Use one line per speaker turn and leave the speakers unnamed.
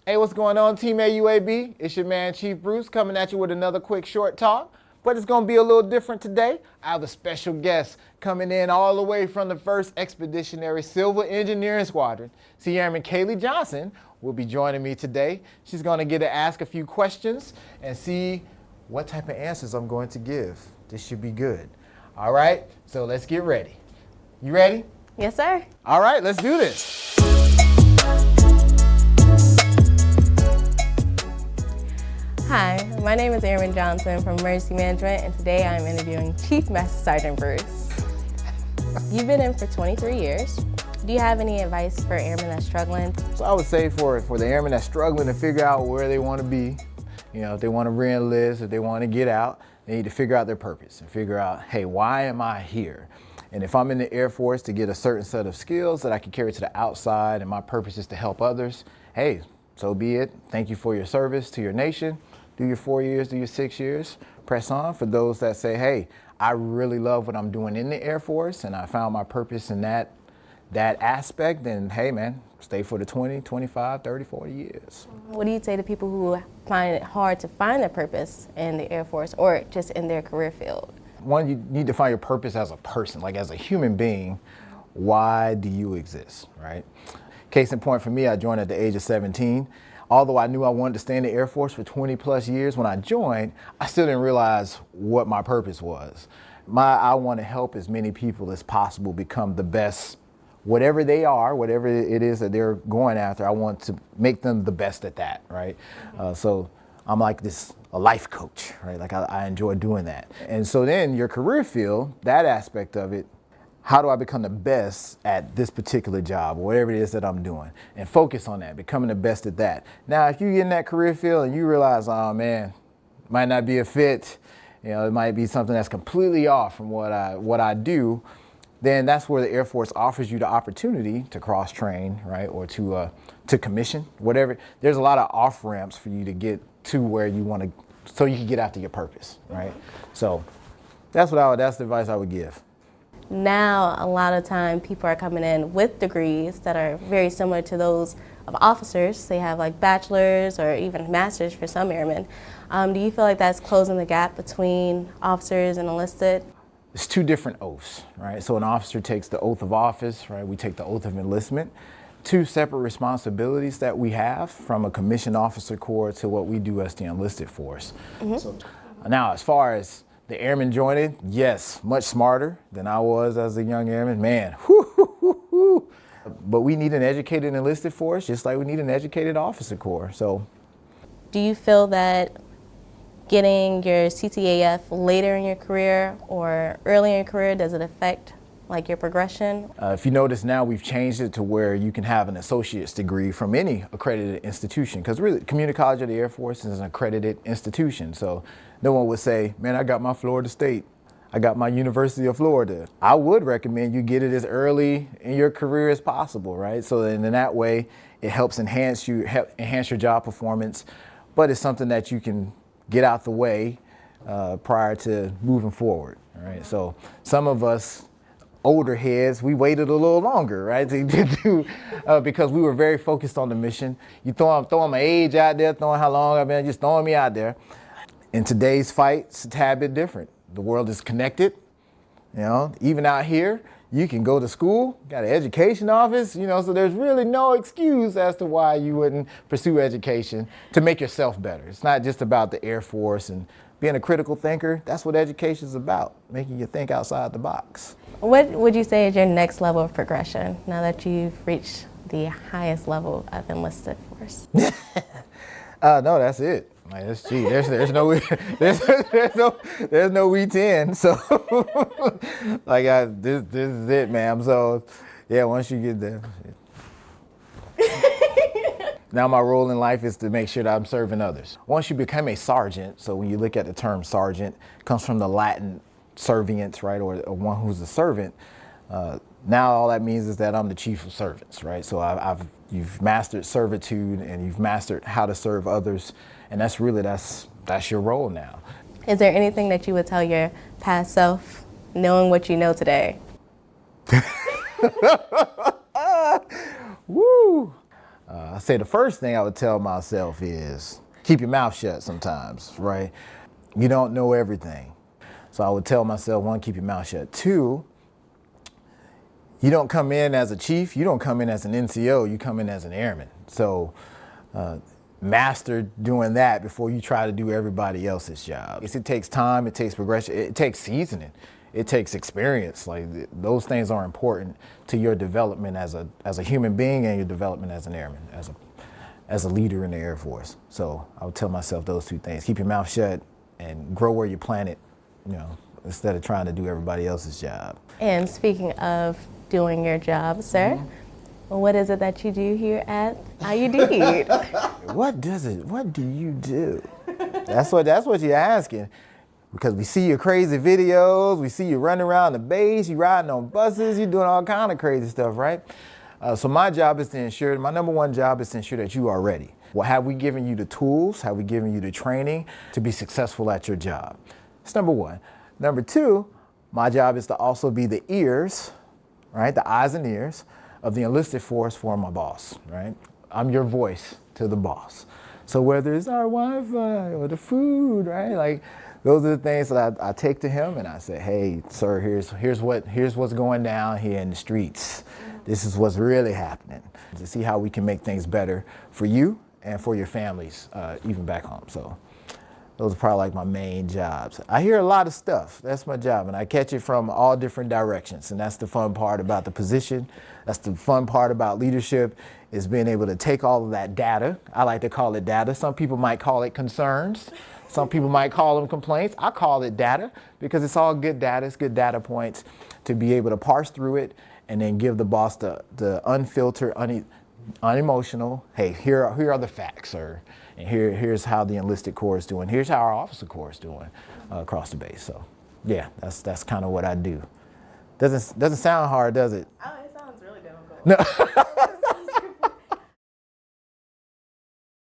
Hey, what's going on, Team AUAB? It's your man, Chief Bruce, coming at you with another quick short talk. But it's going to be a little different today. I have a special guest coming in all the way from the 1st Expeditionary Civil Engineering Squadron. SrA Kai-Lee Johnson will be joining me today. She's going to get to ask a few questions and see what type of answers I'm going to give. This should be good. All right, so let's get ready. You ready?
Yes, sir.
All right, let's do this.
Hi, my name is SrA Johnson from Emergency Management, and today I'm interviewing Chief Master Sergeant Bruce. You've been in for 23 years. Do you have any advice for airmen that's struggling?
So I would say for the airmen that's struggling to figure out where they want to be, you know, if they want to re-enlist, if they want to get out, they need to figure out their purpose and figure out, hey, why am I here? And if I'm in the Air Force to get a certain set of skills that I can carry to the outside and my purpose is to help others, hey, so be it. Thank you for your service to your nation. Do your 4 years, do your 6 years, press on. For those that say, hey, I really love what I'm doing in the Air Force and I found my purpose in that aspect, then hey man, stay for the 20, 25, 30, 40 years.
What do you say to people who find it hard to find their purpose in the Air Force or just in their career field?
One, you need to find your purpose as a person, like as a human being. Why do you exist, right? Case in point for me, I joined at the age of 17. Although I knew I wanted to stay in the Air Force for 20 plus years, when I joined, I still didn't realize what my purpose was. I want to help as many people as possible become the best, whatever they are, whatever it is that they're going after. I want to make them the best at that, right? So I'm like a life coach, right? Like I enjoy doing that. And so then your career field, that aspect of it, how do I become the best at this particular job, or whatever it is that I'm doing, and focus on that, becoming the best at that. Now, if you get in that career field and you realize, oh man, might not be a fit, you know, it might be something that's completely off from what I do, then that's where the Air Force offers you the opportunity to cross-train, right, or to commission, whatever. There's a lot of off-ramps for you to get to where you want to, so you can get after your purpose, right? So that's the advice I would give.
Now, a lot of time, people are coming in with degrees that are very similar to those of officers. They have like bachelor's or even master's for some airmen. Do you feel like that's closing the gap between officers and enlisted?
It's two different oaths, right? So an officer takes the oath of office, right? We take the oath of enlistment. Two separate responsibilities that we have from a commissioned officer corps to what we do as the enlisted force. Mm-hmm. So, now, as far as the airmen joining, yes, much smarter than I was as a young airman. Man, But we need an educated enlisted force just like we need an educated officer corps. So,
do you feel that getting your CTAF later in your career or early in your career, does it affect like your progression?
If you notice now, we've changed it to where you can have an associate's degree from any accredited institution, because really Community College of the Air Force is an accredited institution. So no one would say, man, I got my Florida State, I got my University of Florida. I would recommend you get it as early in your career as possible, right? So then in that way, it helps enhance your job performance, but it's something that you can get out the way prior to moving forward, right? So some of us older heads, we waited a little longer, right, to do, because we were very focused on the mission. You throwing my age out there, throwing how long I've been, just throwing me out there. In today's fight, it's a tad bit different. The world is connected, you know, even out here, you can go to school, got an education office, you know, so there's really no excuse as to why you wouldn't pursue education to make yourself better. It's not just about the Air Force and being a critical thinker. That's what education is about, making you think outside the box.
What would you say is your next level of progression now that you've reached the highest level of enlisted force?
No, that's it. Like, there's no there's no E10. So like this is it, ma'am. So yeah, once you get there. Now my role in life is to make sure that I'm serving others. Once you become a sergeant, so when you look at the term sergeant, it comes from the Latin servient, right, or one who's a servant. Now all that means is that I'm the chief of servants, right? So you've mastered servitude and you've mastered how to serve others, and that's your role now.
Is there anything that you would tell your past self, knowing what you know today?
Woo! I say the first thing I would tell myself is keep your mouth shut sometimes, right? You don't know everything. So I would tell myself, one, keep your mouth shut. Two, you don't come in as a chief, you don't come in as an NCO, you come in as an airman. So master doing that before you try to do everybody else's job. It takes time, it takes progression, it takes seasoning, it takes experience. Like those things are important to your development as a human being and your development as an airman, as a leader in the Air Force. So I would tell myself those two things: keep your mouth shut and grow where you plant it, you know, instead of trying to do everybody else's job.
And speaking of doing your job, sir, what is it that you do here at Udeid?
What do you do? That's what you're asking. Because we see your crazy videos, we see you running around the base, you riding on buses, you're doing all kind of crazy stuff, right? So my job is to ensure, my number one job is to ensure that you are ready. Well, have we given you the tools? Have we given you the training to be successful at your job? That's number one. Number two, my job is to also be the ears, right? The eyes and ears of the enlisted force for my boss, right? I'm your voice to the boss. So whether it's our Wi-Fi or the food, right? Like those are the things that I take to him and I say, hey, sir, here's what's going down here in the streets. This is what's really happening. To see how we can make things better for you and for your families, even back home. So those are probably like my main jobs. I hear a lot of stuff. That's my job. And I catch it from all different directions. And that's the fun part about the position. That's the fun part about leadership, is being able to take all of that data. I like to call it data. Some people might call it concerns. Some people might call them complaints. I call it data because it's all good data. It's good data points to be able to parse through it and then give the boss the unfiltered, unemotional, hey, here are the facts, sir. And here's how the enlisted corps is doing. Here's how our officer corps is doing across the base. So, yeah, that's kind of what I do. Doesn't sound hard, does it?
Oh, it sounds really difficult.
No.